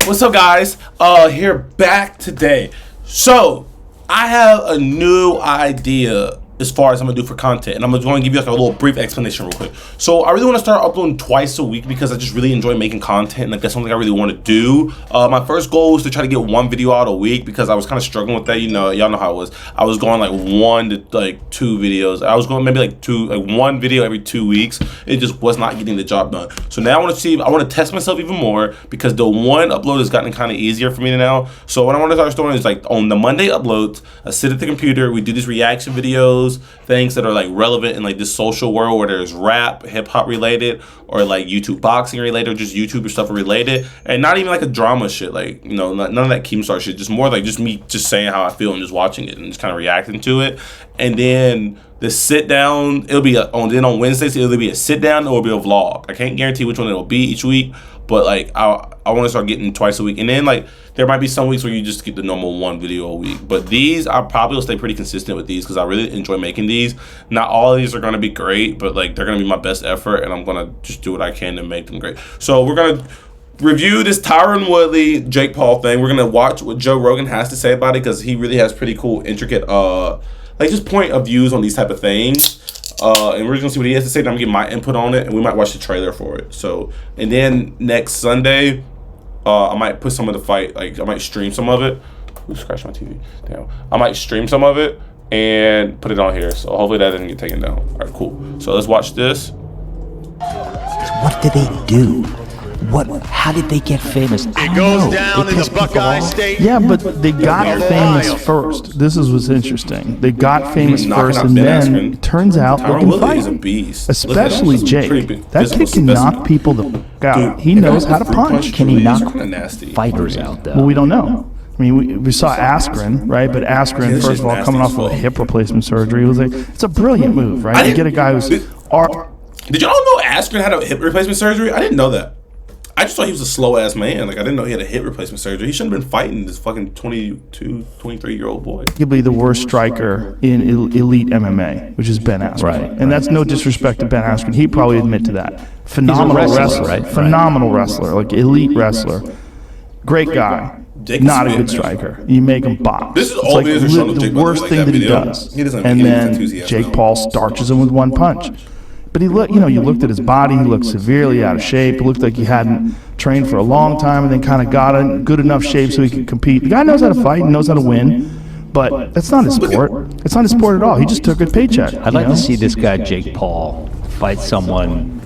What's up, guys? Here back today. So, I have a new idea as far as I'm gonna do for content, and I'm just going to give you like a little brief explanation real quick. So I really want to start uploading twice a week because I just really enjoy making content, and like that's something I really want to do. My first goal was to try to get one video out a week because I was kind of struggling with that. You know, y'all know how it was. I was going like 1 to like 2 videos. I was going maybe like one video every 2 weeks. It just was not getting the job done. So now I want to test myself even more because the one upload has gotten kind of easier for me now. So what I want to start doing is like on the Monday uploads, I sit at the computer, we do these reaction videos, things that are like relevant in like this social world where there's rap, hip hop related, or like YouTube boxing related, or just YouTuber stuff related, and not even like a drama shit, like, you know, none of that Keemstar shit, just more like just me just saying how I feel and just watching it and just kind of reacting to it. And then the sit down, it'll be on Wednesdays, it'll be a sit down or it'll be a vlog. I can't guarantee which one it'll be each week, but like I want to start getting twice a week. And then like there might be some weeks where you just get the normal 1 video a week, but these I probably will stay pretty consistent with these because I really enjoy making these. Not all of these are going to be great, but like they're going to be my best effort, and I'm going to just do what I can to make them great. So we're going to review this Tyron Woodley Jake Paul thing. We're going to watch what Joe Rogan has to say about it because he really has pretty cool, intricate like just point of views on these type of things. And we're just gonna see what he has to say, and I'm gonna get my input on it, and we might watch the trailer for it. So, and then next Sunday, I might put some of the fight, like I might stream some of it. Ooh, scratch my TV. Damn. I might stream some of it and put it on here. So hopefully that doesn't get taken down. All right, cool. So let's watch this. What did they do? How did they get famous? It goes down in the Buckeye State. Yeah, but they got famous first. This is what's interesting. They got famous first, and then it turns out they can fight. Is a beast. Especially Jake. That kid can knock people the fuck out. He knows how to punch. Can he knock fighters out, though? Well, we don't know. I mean, we saw Askren, right? But Askren, first of all, coming off of a hip replacement surgery, was like, it's a brilliant move, right? You get a guy who's... Did y'all know Askren had a hip replacement surgery? I didn't know that. I just thought he was a slow-ass man. Like, I didn't know he had a hip replacement surgery. He shouldn't have been fighting this fucking 22, 23-year-old boy. Arguably the worst striker in elite MMA, which is Ben Askren. Right. And that's no disrespect to Ben Askren. He'd probably admit to that. Phenomenal wrestler, right? Phenomenal wrestler, like elite wrestler. Great guy. Not a good striker. You make him box. This is it's all like the worst thing that he does. And then Jake Paul starches him with one punch. But he looked, you looked at his body, he looked severely out of shape. It looked like he hadn't trained for a long time and then kind of got in good enough shape so he could compete. The guy knows how to fight and knows how to win, but that's not his sport. It's not his sport at all. He just took a paycheck. I'd like to see this guy, Jake Paul, fight someone.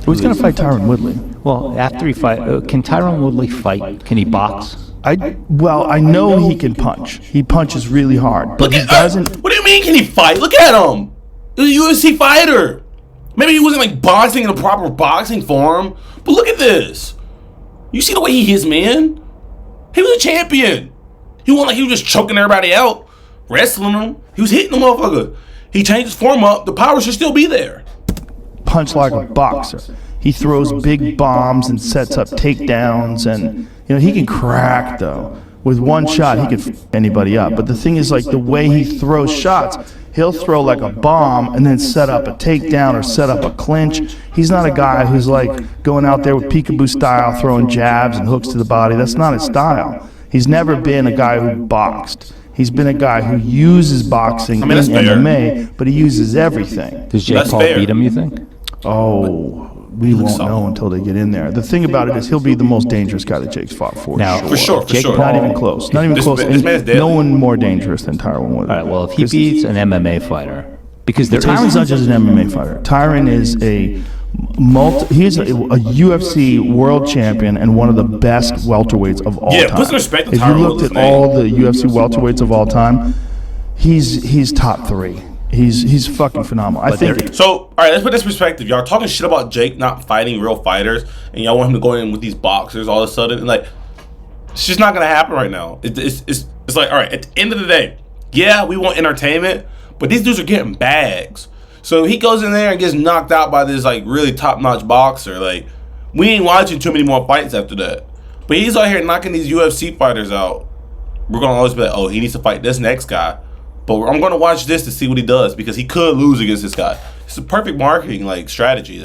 He's going to fight Tyron Woodley. Well, after he fight, can Tyron Woodley fight? Can he box? I know he can punch. He punches really hard, but he doesn't. What do you mean, can he fight? Look at him. He's a UFC fighter. Maybe he wasn't like boxing in a proper boxing form, but look at this. You see the way he hits, man? He was a champion. He wasn't like he was just choking everybody out, wrestling them. He was hitting the motherfucker. He changed his form up. The power should still be there. Punch like a boxer. He throws big bombs and sets up takedowns, and he can crack though. With one shot, he could f anybody up. But the thing is, like the way he throws shots, he'll throw like a bomb and then set up a takedown or set up a clinch. He's not a guy who's like going out there with peekaboo style, throwing jabs and hooks to the body. That's not his style. He's never been a guy who boxed. He's been a guy who uses boxing in MMA, but he uses everything. Does Jake Paul beat him, you think? Oh, we won't know until they get in there. The thing about it is he'll be the most dangerous guy that Jake's fought for. Now, for sure. Not even close. Not even close. No one more dangerous than Tyron Woodley. All right, well, if he beats an MMA fighter, because Tyron's not just an MMA fighter. Tyron is he's a UFC world champion and one of the best welterweights of all time. Yeah, put some respect on If you Tyron looked at all the UFC welterweights of all time, he's top 3. He's fucking phenomenal. I think. So, all right, let's put this in perspective. Y'all talking shit about Jake not fighting real fighters, and y'all want him to go in with these boxers all of a sudden. And like, it's just not gonna happen right now. It's like, all right, at the end of the day, yeah, we want entertainment, but these dudes are getting bags. So he goes in there and gets knocked out by this like really top-notch boxer. Like, we ain't watching too many more fights after that. But he's out here knocking these UFC fighters out. We're gonna always be like, oh, he needs to fight this next guy. But I'm going to watch this to see what he does because he could lose against this guy. It's a perfect marketing strategy.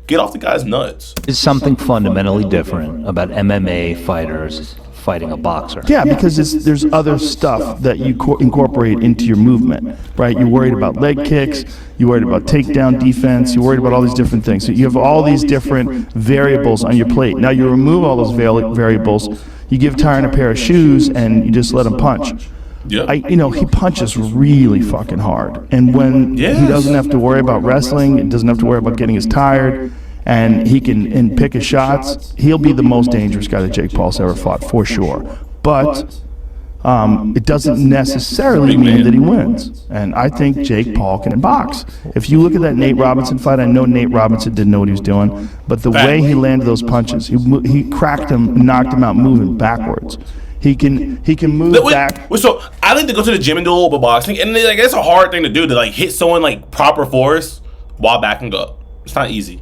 Get off the guy's nuts. There's something fundamentally different about MMA fighters fighting a boxer. Yeah, because there's other stuff that you incorporate into your movement, right? You're worried about leg kicks, you're worried about takedown defense, you're worried about all these different things. So you have all these different variables on your plate. Now you remove all those variables, you give Tyron a pair of shoes, and you just let him punch. Yeah. He punches really fucking hard. And when he doesn't have to worry about wrestling, he doesn't have to worry about getting as tired, and he can pick his shots, he'll be the most dangerous guy that Jake Paul's ever fought, for sure. But it doesn't necessarily mean that he wins. And I think Jake Paul can box. If you look at that Nate Robinson fight, I know Nate Robinson didn't know what he was doing, but the way he landed those punches, he cracked him, knocked him out moving backwards. He can move back. So I like to go to the gym and do a little bit of boxing, and it's a hard thing to do to hit someone proper force while backing up. It's not easy.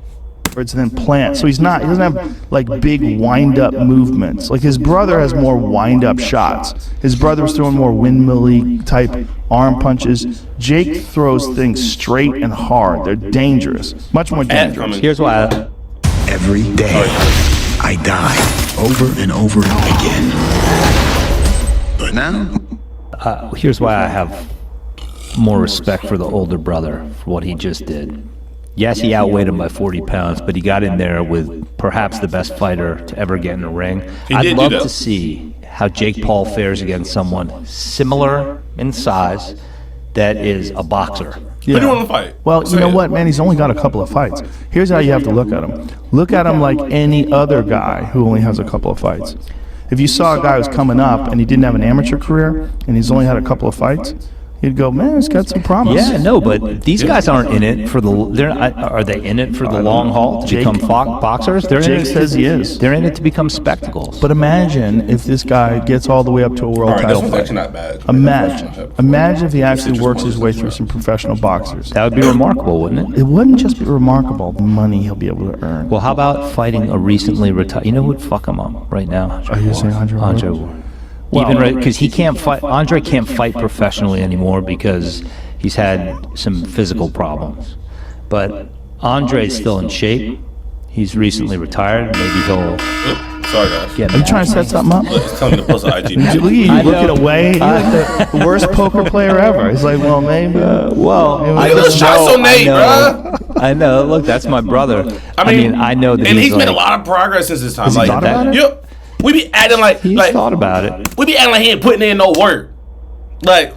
And then plant. So he doesn't have big wind up movements. His brother has more wind up shots. His brother was throwing more windmill-y type arm punches. Jake throws things straight and hard. They're dangerous, much more dangerous. Here's why. Every day, I die over and over again. But now, here's why I have more respect for the older brother for what he just did. Yes, he outweighed him by 40 pounds, but he got in there with perhaps the best fighter to ever get in a ring. I'd love to see how Jake Paul fares against someone similar in size that is a boxer. Yeah. Who do you want to fight? Well, you know what, man? He's only got a couple of fights. Here's how you have to look at him. Look at him like any other guy who only has a couple of fights. If you saw a guy who's coming up and he didn't have an amateur career and he's only had a couple of fights, you'd go, man, he's got some promise. Yeah, no, but these guys aren't in it for are they in it for the long haul to become boxers? Jake says he is. They're in it to become spectacles. But imagine if this guy gets all the way up to a world title fight. Actually not bad. Imagine if he actually works his way through some professional boxers. That would be remarkable, wouldn't it? It wouldn't just be remarkable, the money he'll be able to earn. Well, how about fighting a recently retired? You know who would fuck him up right now? Are you saying Andre Ward? Even because he can't fight. Andre can't fight professionally anymore because he's had some physical problems. But Andre's still in shape. He's recently retired. Maybe he'll. Sorry, guys. Are you trying to set something up? It's telling me to post an IG. You looking away. You're like the worst poker player ever. He's like, well, maybe. Shots on Nate, bro. I know. Look, that's my brother. I mean, I know that. And he's made a lot of progress since his time. Has he thought about it? Yep. We be acting like he's thought about it. We be acting like he ain't putting in no work. Like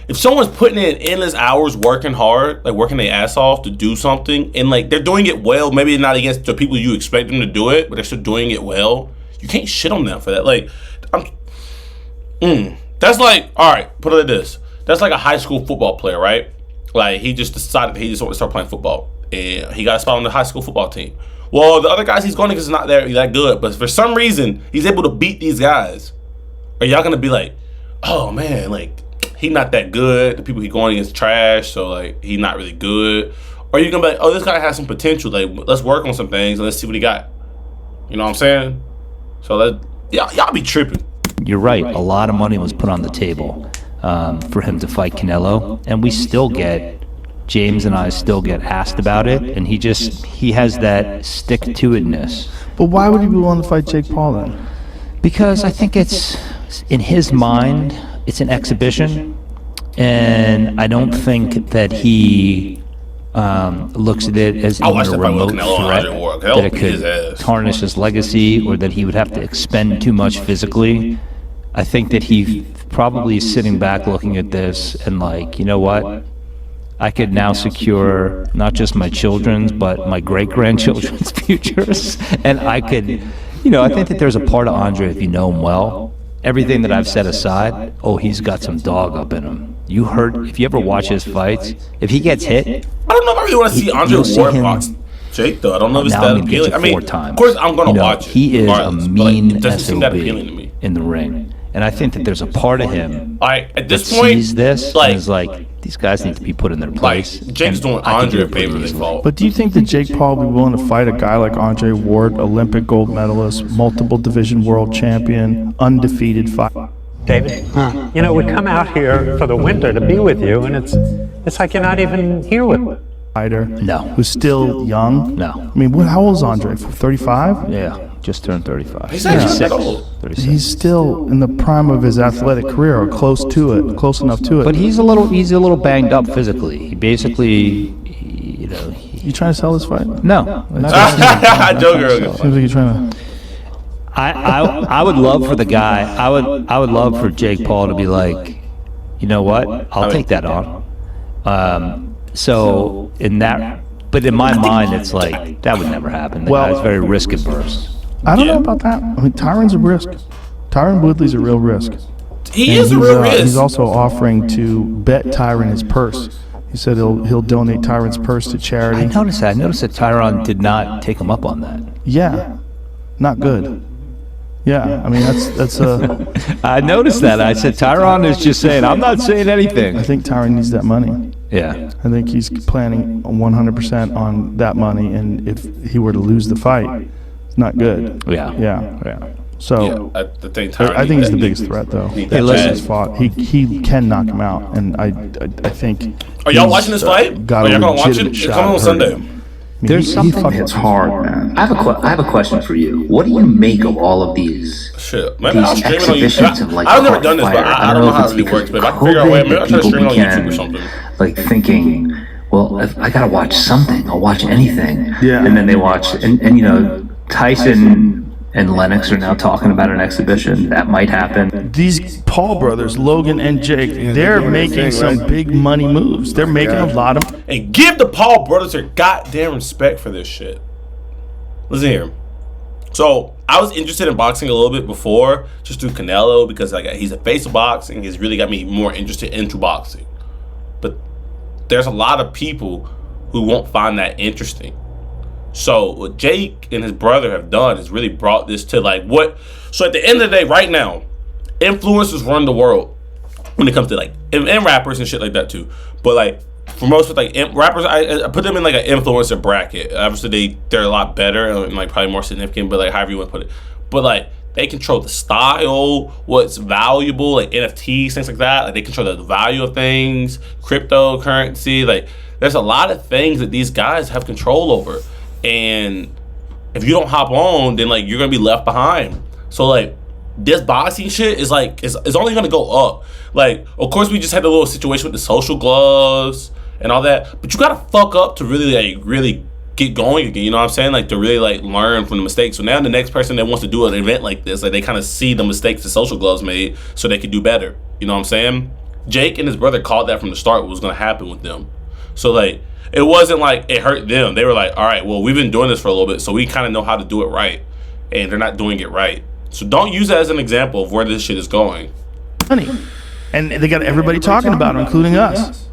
if someone's putting in endless hours working hard, working their ass off to do something, and they're doing it well, maybe not against the people you expect them to do it, but they're still doing it well, you can't shit on them for that. That's all right, put it like this. That's like a high school football player, right? He just decided he just wanted to start playing football, and he got a spot on the high school football team. Well, the other guys he's going against is not that good, but for some reason he's able to beat these guys. Are y'all gonna be like, oh man, he not that good? The people he going against trash, so he not really good. Or you gonna be like, oh, this guy has some potential. Let's work on some things and let's see what he got. You know what I'm saying? So y'all be tripping. You're right. A lot of money was put on the table for him to fight Canelo, and we still get. James and I still get asked about it, and he has that stick-to-itness. But why would he be willing to fight Jake Paul then? Because I think it's, in his mind, it's an exhibition, and I don't think that he looks at it as even a remote threat, that it could tarnish his legacy, or that he would have to expend too much physically. I think that he probably is sitting back looking at this and you know what? I could now secure not just my children's, but my great-grandchildren's futures. And I could, I think that there's a part of Andre, if you know him well, everything that I've set aside, he's got some dog up in him. If you ever watch his fights, if he gets hit. I don't know if I really want to see Andre Ward box Jake, though. I don't know if it's that appealing. Of course, I'm going to watch it. He is a mean SOB in the ring. And I think that there's a part of him at this that point, sees this and is these guys need to be put in their place. Jake's doing Andre a favor this fall. But do you think that Jake Paul would be willing to fight a guy like Andre Ward, Olympic gold medalist, multiple division world champion, undefeated fight? David, you know, we come out here for the winter to be with you, and it's like you're not even here with us. Fighter. No. Who's still young? No. I mean, how old is Andre? 35? Yeah, just turned 35. He's actually that old. 36. He's still in the prime of his athletic career, or close to it, close enough to it. But he's a little banged up physically. He basically, you know. You trying to sell this fight? No. Joe Rogan. Seems like you're trying to. I would love for the guy. I would love for Jake Paul to be like, you know what? I'll take that on. So in that, but in my mind, it's like that would never happen. The guy's very risk adverse. I don't know about that. I mean, Tyron's a risk. Tyron Woodley's a real risk. He is a real risk. He's also offering to bet Tyron his purse. He said he'll donate Tyron's purse to charity. I noticed that. I noticed that Tyron did not take him up on that. Yeah, not good. Yeah, I mean that's I noticed that. I said Tyron is just saying, I'm not saying anything. I think Tyron needs that money. Yeah. I think he's planning 100% on that money, and if he were to lose the fight, it's not good. Yeah. So I think he's the biggest threat, though. Hey, listen. Fought. He can knock him out, and I think. Are y'all watching this fight? Got Are y'all a gonna watch it? legitimate It's shot coming on at Sunday. hurting him. There's something. It's hard, man. I have a question for you. What do you make of all of these? Shit, maybe I'll stream it on exhibitions YouTube. of, like, I've a never done this, but hard I fighter? don't know how if it it's really works. But if I because can figure out a way, of maybe I'll COVID try to that stream it on people YouTube or began, something. like thinking, well, if I gotta watch something, I'll watch anything. Yeah. And then they watch, and you know, Tyson and Lennox are now talking about an exhibition that might happen. These Paul brothers, Logan and Jake, they're making some big money moves. They're making a lot of. And give the Paul brothers their goddamn respect for this shit. Listen here. So I was interested in boxing a little bit before, just through Canelo, because like he's a face of boxing. He's really got me more interested into boxing. But there's a lot of people who won't find that interesting. So what Jake and his brother have done is really brought this to like what. So at the end of the day, right now, influencers run the world when it comes to like and rappers and shit like that too. But like for most of like rappers, I put them in like an influencer bracket. Obviously they're a lot better and like probably more significant. But like however you want to put it, but like they control the style, what's valuable, like NFTs, things like that. Like they control the value of things, cryptocurrency. Like there's a lot of things that these guys have control over. And if you don't hop on, then like you're gonna be left behind. So like this boxing shit is like is only gonna go up. Like of course we just had the little situation with the social gloves and all that, but you gotta fuck up to really get going again. You know what I'm saying? Like to really like learn from the mistakes. So now the next person that wants to do an event like this, like they kind of see the mistakes the social gloves made, so they can do better. You know what I'm saying? Jake and his brother called that from the start what was gonna happen with them. So like. It wasn't like it hurt them. They were like, all right, well, we've been doing this for a little bit, so we kind of know how to do it right. And they're not doing it right. So don't use that as an example of where this shit is going. Money. And they got everybody talking about it, including us.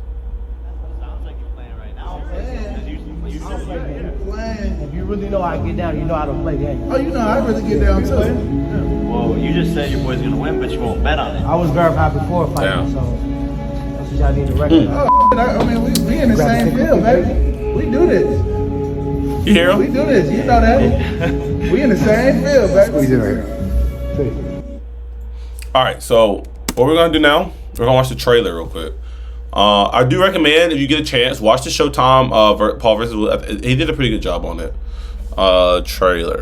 If you really know how to get down, you know how to play games. Oh, you know, I really get down too. Well, you just said your boy's gonna win, but you won't bet on it. I was verified before fighting, so that's what y'all need to recognize. I mean, we in the same field, baby. We do this. You hear him? We do this. You know that. We in the same field, baby. We do. All right, so what we're gonna do now? We're gonna watch the trailer real quick. I do recommend if you get a chance, watch the Showtime Paul versus. He did a pretty good job on it. Trailer.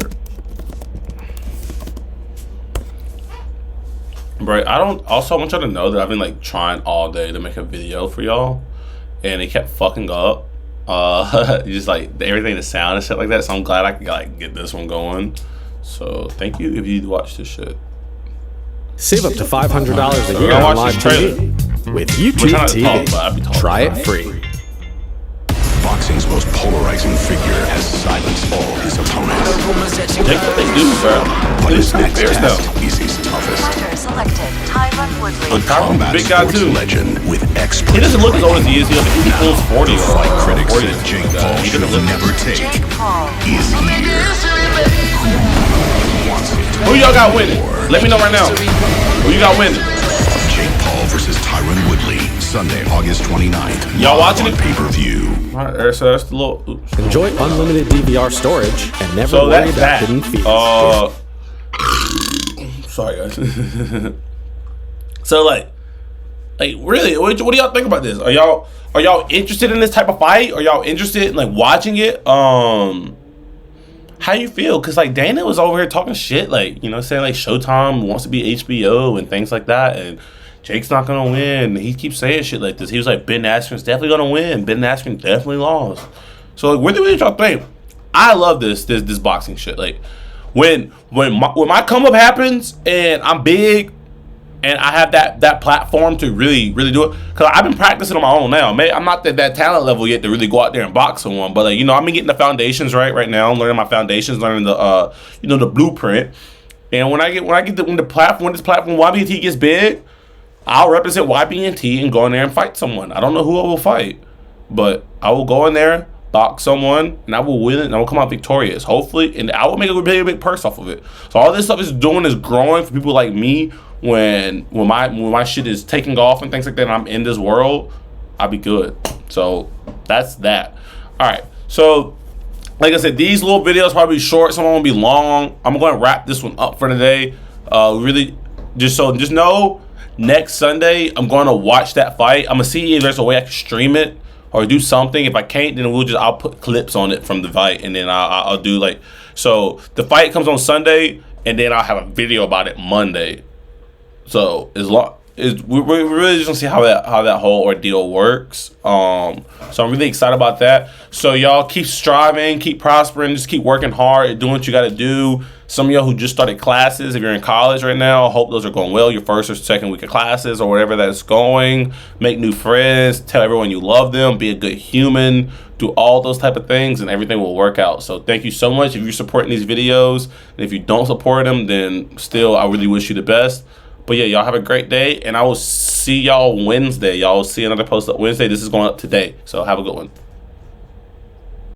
Right. I want y'all to know that I've been like trying all day to make a video for y'all, and it kept fucking up. Just like everything, the sound and shit like that. So I'm glad I could like get this one going. So thank you if you watch this shit. Save up to $500 a year I on watch live this trailer. TV with YouTube TV. Try it free. Boxing's most polarizing figure has silenced all his opponents. Take what they do, bro. But his next test is his toughest. Selected Tyron Woodley. Tyron's a big guy too. Legend with expert. He doesn't look as old as he is. He looks 40 or Fight critics 40. said Jake Paul should have never take. Is here. Who y'all got winning? Let me know right now. Who you got winning? Jake Paul versus Tyron Woodley, Sunday, August 29th. Y'all watching it? Pay-per-view. All right, so that's the little. Oops. Enjoy unlimited DVR storage and never So worry that's about that. hidden fees. Sorry guys. So like really, what do y'all think about this? Are y'all interested in this type of fight? Are y'all interested in like watching it? How you feel? Cause like Dana was over here talking shit, like, you know, saying like Showtime wants to be HBO and things like that, and Jake's not gonna win. He keeps saying shit like this. He was like, Ben Askren's definitely gonna win. Ben Askren definitely lost. So like, what do y'all think? I love this boxing shit. Like when my come up happens and I'm big and I have that platform to really do it, because I've been practicing on my own now. I'm not at that talent level yet to really go out there and box someone, but like, you know, I've been getting the foundations right now. I'm learning my foundations, learning the you know, the blueprint. And when this platform YBT gets big, I'll represent YBT and go in there and fight someone. I don't know who I will fight, but I will go in there, box someone, and I will win it, and I will come out victorious, hopefully, and I will make a really big purse off of it. So all this stuff is growing for people like me. When my shit is taking off and things like that, and I'm in this world, I'll be good. So that's that. All right. So like I said, these little videos probably short. Some of them will be long. I'm going to wrap this one up for today. Really, just know next Sunday I'm going to watch that fight. I'm gonna see if there's a way I can stream it or do something. If I can't, then I'll put clips on it from the fight, and then I'll do like, so the fight comes on Sunday, and then I'll have a video about it Monday. So we really just gonna see how that whole ordeal works. So I'm really excited about that. So y'all keep striving, keep prospering, just keep working hard, doing what you gotta do. Some of y'all who just started classes, if you're in college right now, I hope those are going well. Your first or second week of classes or whatever that's going. Make new friends, tell everyone you love them, be a good human, do all those type of things, and everything will work out. So thank you so much if you're supporting these videos. And if you don't support them, then still, I really wish you the best. But yeah, y'all have a great day, and I will see y'all Wednesday. Y'all will see another post up Wednesday. This is going up today, so have a good one.